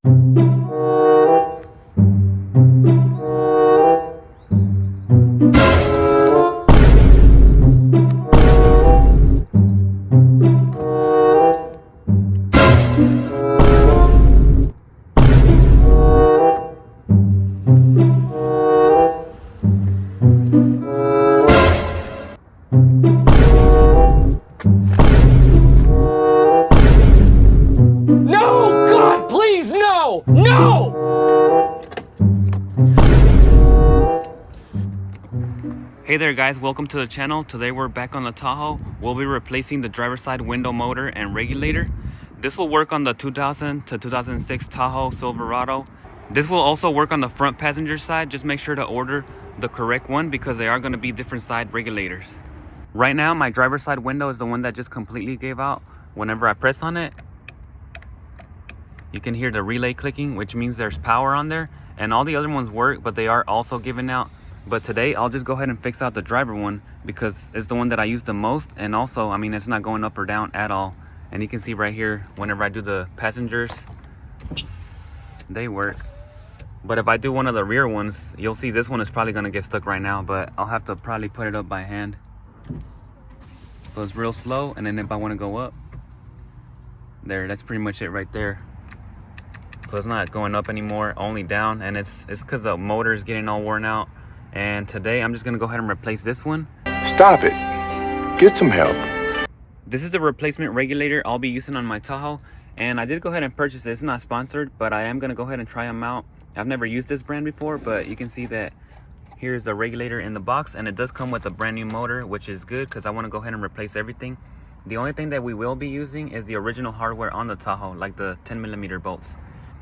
Hey there guys, welcome to the channel. Today we're back on the Tahoe. We'll be replacing the driver's side window motor and regulator. This will work on the 2000 to 2006 Tahoe Silverado. This will also work on the front passenger side. Just make sure to order the correct one because they are going to be different side regulators. Right now my driver's side window is the one that just completely gave out. Whenever I press on it, you can hear the relay clicking, which means there's power on there, and all the other ones work, but they are also giving out. But today I'll just go ahead and fix out the driver one because it's the one that I use the most, and also, I mean, it's not going up or down at all. And you can see right here, whenever I do the passengers, they work. But if I do one of the rear ones, you'll see this one is probably gonna get stuck right now, but I'll have to probably put it up by hand. So it's real slow, and then if I wanna go up, there, that's pretty much it right there. So it's not going up anymore, only down, and it's because the motor is getting all worn out. And today I'm just gonna go ahead and replace this one. Stop it. Get some help. This is the replacement regulator I'll be using on my Tahoe, and I did go ahead and purchase it. It's not sponsored, but I am gonna go ahead and try them out. I've never used this brand before, but you can see that here's a regulator in the box, and it does come with a brand new motor, which is good because I want to go ahead and replace everything. The only thing that we will be using is the original hardware on the Tahoe, like the 10mm bolts.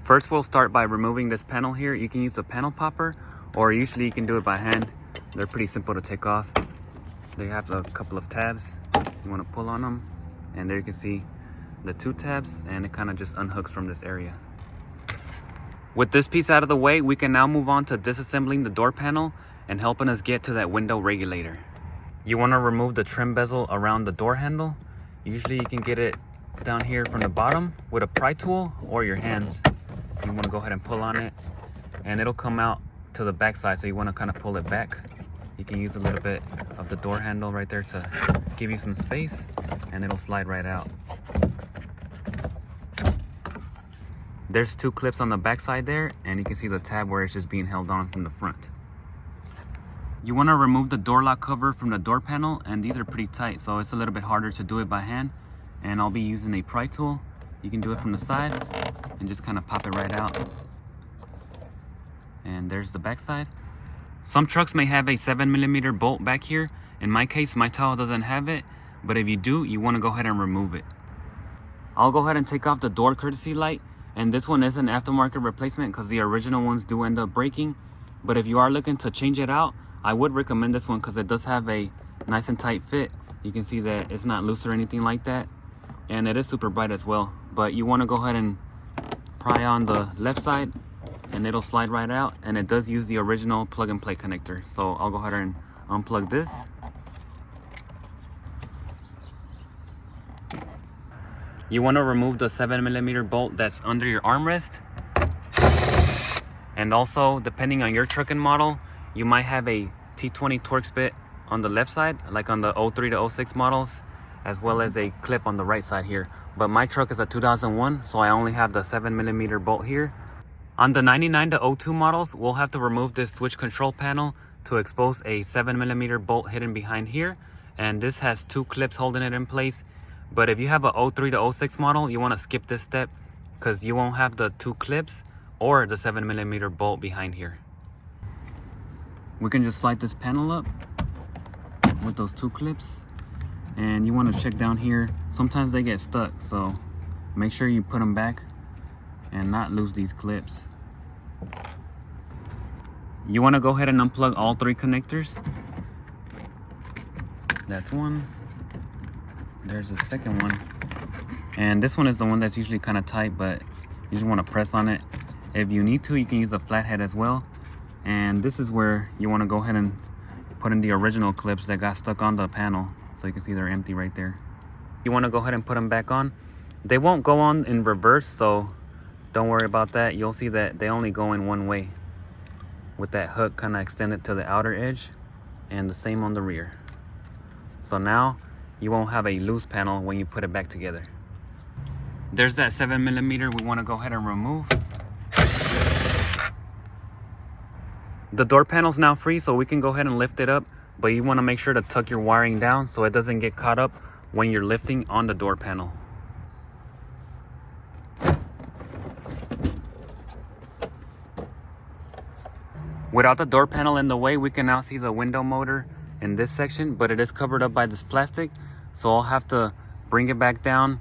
First, we'll start by removing this panel here. You can use a panel popper, or usually you can do it by hand. They're pretty simple to take off. They have a couple of tabs. You want to pull on them, and there you can see the 2 tabs, and it kind of just unhooks from this area. With this piece out of the way, we can now move on to disassembling the door panel and helping us get to that window regulator. You want to remove the trim bezel around the door handle. Usually you can get it down here from the bottom with a pry tool or your hands. You want to go ahead and pull on it, and it'll come out to the back side, so you want to kind of pull it back. You can use a little bit of the door handle right there to give you some space, and it'll slide right out. There's 2 clips on the back side there, and you can see the tab where it's just being held on from the front. You want to remove the door lock cover from the door panel, and these are pretty tight, so it's a little bit harder to do it by hand, and I'll be using a pry tool. You can do it from the side and just kind of pop it right out. And there's the back side. Some trucks may have a 7mm bolt back here. In my case, my Tahoe doesn't have it, but if you do, you want to go ahead and remove it. I'll go ahead and take off the door courtesy light, and this one is an aftermarket replacement because the original ones do end up breaking. But if you are looking to change it out, I would recommend this one because it does have a nice and tight fit. You can see that it's not loose or anything like that, and it is super bright as well. But you want to go ahead and pry on the left side, and it'll slide right out, and it does use the original plug and play connector. So I'll go ahead and unplug this. You want to remove the 7mm bolt that's under your armrest. And also, depending on your truck and model, you might have a T20 Torx bit on the left side, like on the 03 to 06 models, as well as a clip on the right side here. But my truck is a 2001, so I only have the 7mm bolt here. On the 99 to 02 models, we'll have to remove this switch control panel to expose a 7mm bolt hidden behind here, and this has 2 clips holding it in place. But if you have a 03 to 06 model, you want to skip this step because you won't have the 2 clips or the 7mm bolt behind here. We can just slide this panel up with those 2 clips, and you want to check down here. Sometimes they get stuck, so make sure you put them back and not lose these clips. You want to go ahead and unplug all 3 connectors. That's one. There's a second one, and this one is the one that's usually kind of tight, but you just want to press on it. If you need to, you can use a flathead as well. And this is where you want to go ahead and put in the original clips that got stuck on the panel, so you can see they're empty right there. You want to go ahead and put them back on. They won't go on in reverse, so don't worry about that. You'll see that they only go in one way, with that hook kind of extended to the outer edge, and the same on the rear. So now you won't have a loose panel when you put it back together. There's that 7mm we want to go ahead and remove. The door panel's now free, so we can go ahead and lift it up, but you want to make sure to tuck your wiring down so it doesn't get caught up when you're lifting on the door panel. Without the door panel in the way, we can now see the window motor in this section, but it is covered up by this plastic, so I'll have to bring it back down.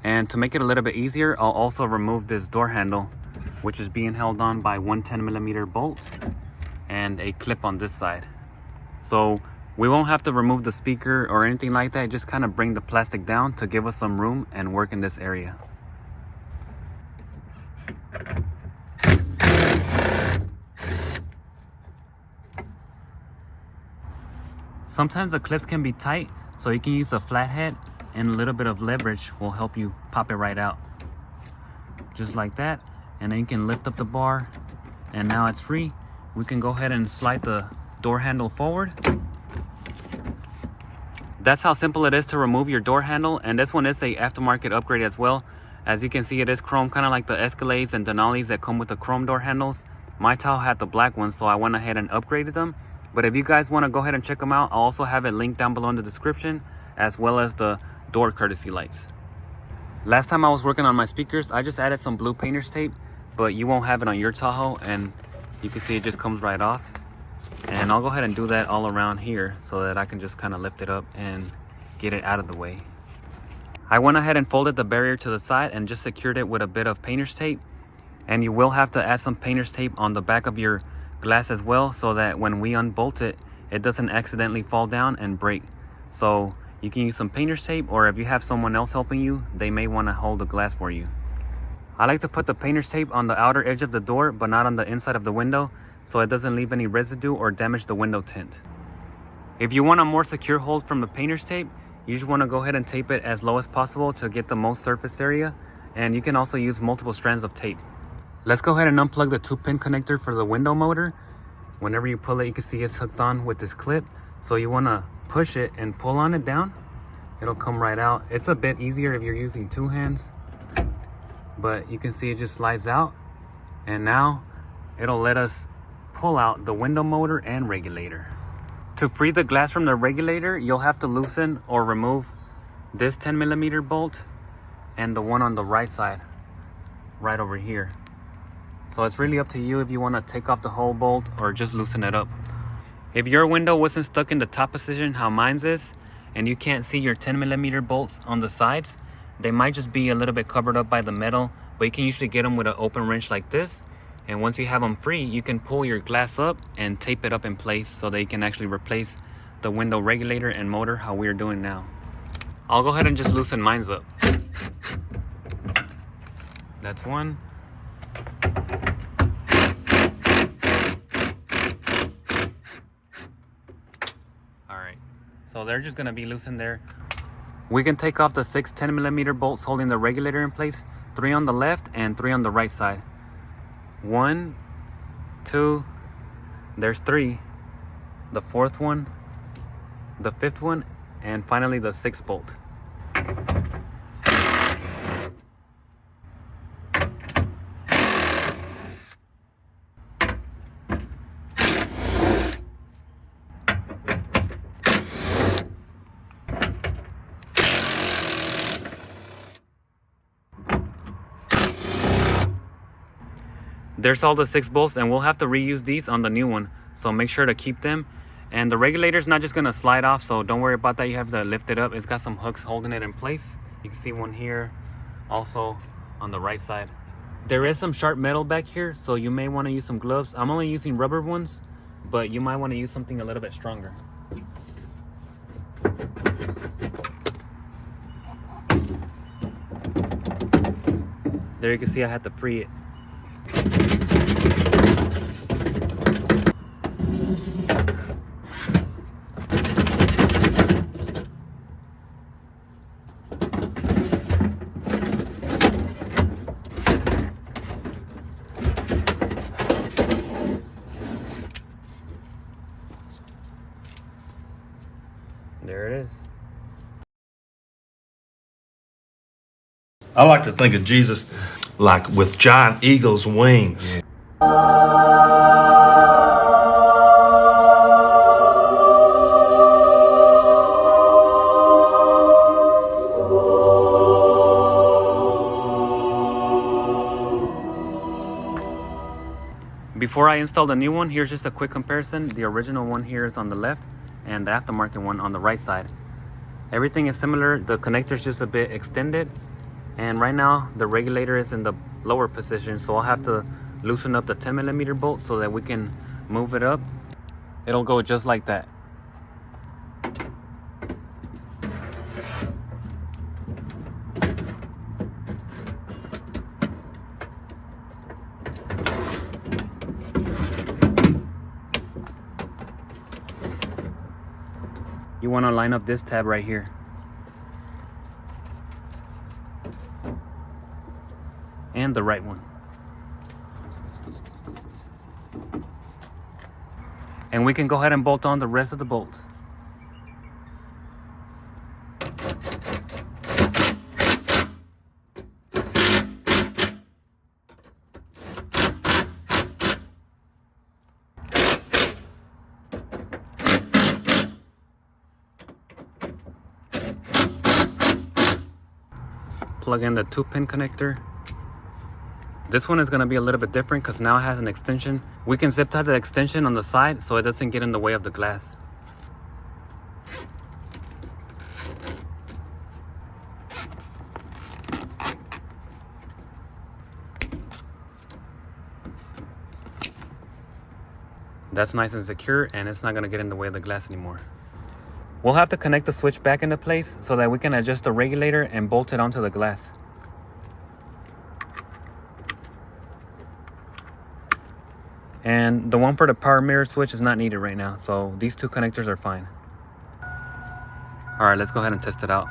And to make it a little bit easier, I'll also remove this door handle, which is being held on by one 10mm bolt and a clip on this side. So we won't have to remove the speaker or anything like that, just kind of bring the plastic down to give us some room and work in this area. Sometimes the clips can be tight, so you can use a flathead, and a little bit of leverage will help you pop it right out. Just like that, and then you can lift up the bar, and now it's free. We can go ahead and slide the door handle forward. That's how simple it is to remove your door handle, and this one is a aftermarket upgrade as well. As you can see, it is chrome, kind of like the Escalades and Denalis that come with the chrome door handles. My Tahoe had the black one, so I went ahead and upgraded them. But if you guys want to go ahead and check them out, I'll also have it linked down below in the description, as well as the door courtesy lights. Last time I was working on my speakers, I just added some blue painter's tape, but you won't have it on your Tahoe, and you can see it just comes right off. And I'll go ahead and do that all around here so that I can just kind of lift it up and get it out of the way. I went ahead and folded the barrier to the side and just secured it with a bit of painter's tape. And you will have to add some painter's tape on the back of your glass as well, so that when we unbolt it, it doesn't accidentally fall down and break. So you can use some painter's tape, or if you have someone else helping you, they may want to hold the glass for you. I like to put the painter's tape on the outer edge of the door, but not on the inside of the window, so it doesn't leave any residue or damage the window tint. If you want a more secure hold from the painter's tape, you just want to go ahead and tape it as low as possible to get the most surface area, and you can also use multiple strands of tape. Let's go ahead and unplug the 2-pin connector for the window motor. Whenever you pull it, you can see it's hooked on with this clip. So you want to push it and pull on it down. It'll come right out. It's a bit easier if you're using 2 hands, but you can see it just slides out. And now it'll let us pull out the window motor and regulator. To free the glass from the regulator, you'll have to loosen or remove this 10mm bolt and the one on the right side, right over here. So it's really up to you if you want to take off the whole bolt or just loosen it up. If your window wasn't stuck in the top position how mine's is, and you can't see your 10mm bolts on the sides, they might just be a little bit covered up by the metal, but you can usually get them with an open wrench like this. And once you have them free, you can pull your glass up and tape it up in place so that you can actually replace the window regulator and motor how we're doing now. I'll go ahead and just loosen mine's up. That's one. Alright, so they're just going to be loosened there. We can take off the 6 10mm bolts holding the regulator in place, 3 on the left and 3 on the right side. 1, 2, there's 3, the 4th one, the 5th one, and finally the 6th bolt. There's all the 6 bolts, and we'll have to reuse these on the new one, so make sure to keep them. And the regulator's not just gonna slide off, so don't worry about that. You have to lift it up. It's got some hooks holding it in place. You can see one here, also on the right side. There is some sharp metal back here, so you may want to use some gloves. I'm only using rubber ones, but you might want to use something a little bit stronger. There you can see I had to free it. I like to think of Jesus like with giant eagle's wings. Before I install the new one, here's just a quick comparison. The original one here is on the left and the aftermarket one on the right side. Everything is similar. The connector is just a bit extended, and right now the regulator is in the lower position, so I'll have to loosen up the 10mm bolt so that we can move it up. It'll go just like that. You want to line up this tab right here. And the right one. And we can go ahead and bolt on the rest of the bolts. Plug in the 2-pin connector. This one is going to be a little bit different because now it has an extension. We can zip tie the extension on the side so it doesn't get in the way of the glass. That's nice and secure, and it's not going to get in the way of the glass anymore. We'll have to connect the switch back into place so that we can adjust the regulator and bolt it onto the glass. And the one for the power mirror switch is not needed right now, so these two connectors are fine. All right, let's go ahead and test it out.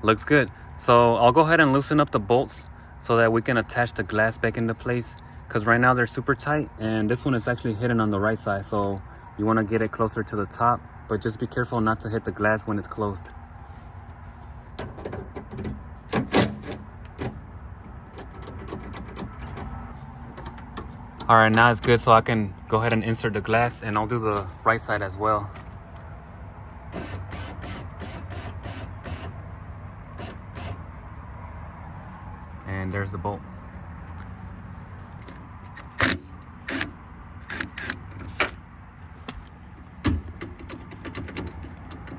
Looks good. So I'll go ahead and loosen up the bolts so that we can attach the glass back into place, because right now they're super tight, and this one is actually hidden on the right side, so you want to get it closer to the top, but just be careful not to hit the glass when it's closed. All right, now it's good, so I can go ahead and insert the glass, and I'll do the right side as well. And there's the bolt.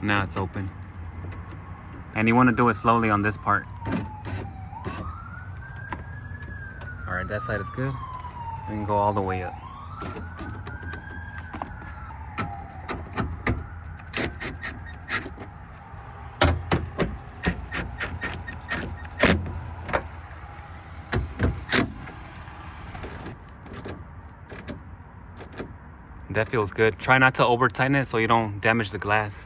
Now it's open. And you want to do it slowly on this part. All right, that side is good. We can go all the way up. That feels good. Try not to over tighten it so you don't damage the glass.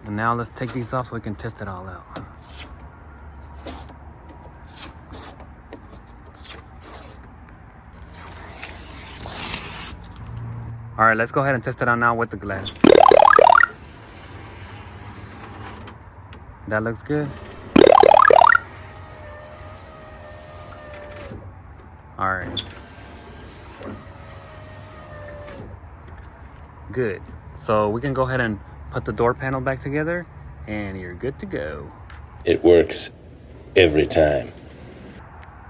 And now let's take these off so we can test it all out. All right, let's go ahead and test it out now with the glass. That looks good. All right. Good. So we can go ahead and put the door panel back together, and you're good to go. It works every time.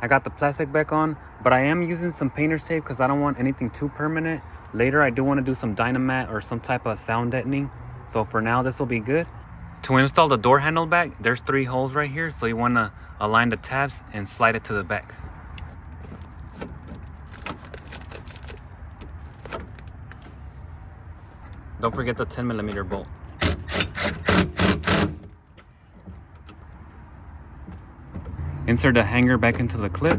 I got the plastic back on, but I am using some painter's tape because I don't want anything too permanent. Later, I do want to do some dynamat or some type of sound deadening. So for now, this will be good. To install the door handle back, there's 3 holes right here. So you want to align the tabs and slide it to the back. Don't forget the 10mm bolt. Insert the hanger back into the clip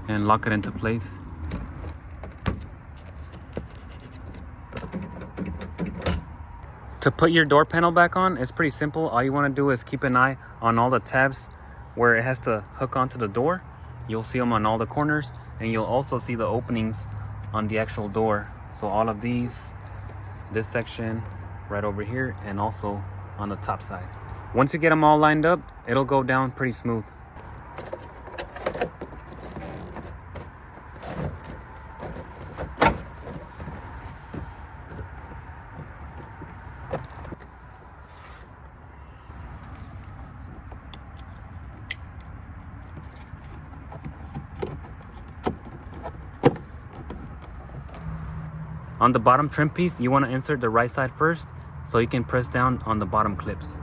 and lock it into place. To put your door panel back on, it's pretty simple. All you want to do is keep an eye on all the tabs where it has to hook onto the door. You'll see them on all the corners, and you'll also see the openings on the actual door. So all of these this section right over here, and also on the top side. Once you get them all lined up, it'll go down pretty smooth. On the bottom trim piece, you want to insert the right side first so you can press down on the bottom clips.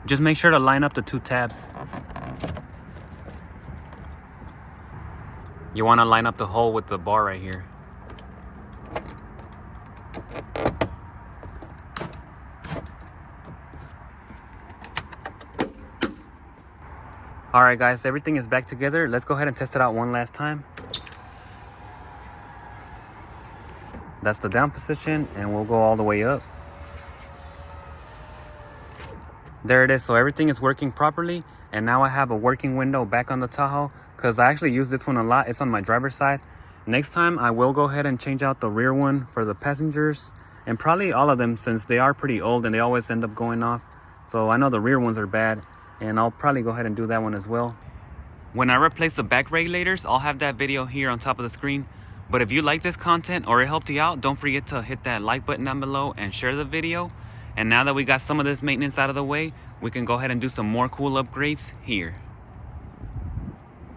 Just make sure to line up the two tabs. You want to line up the hole with the bar right here. Alright guys, everything is back together. Let's go ahead and test it out one last time. That's the down position, and we'll go all the way up. There it is. So everything is working properly, and now I have a working window back on the Tahoe because I actually use this one a lot. It's on my driver's side. Next time I will go ahead and change out the rear one for the passengers, and probably all of them since they are pretty old and they always end up going off. So I know the rear ones are bad, and I'll probably go ahead and do that one as well. When I replace the back regulators, I'll have that video here on top of the screen. But if you like this content or it helped you out, don't forget to hit that like button down below and share the video. And now that we got some of this maintenance out of the way, we can go ahead and do some more cool upgrades here.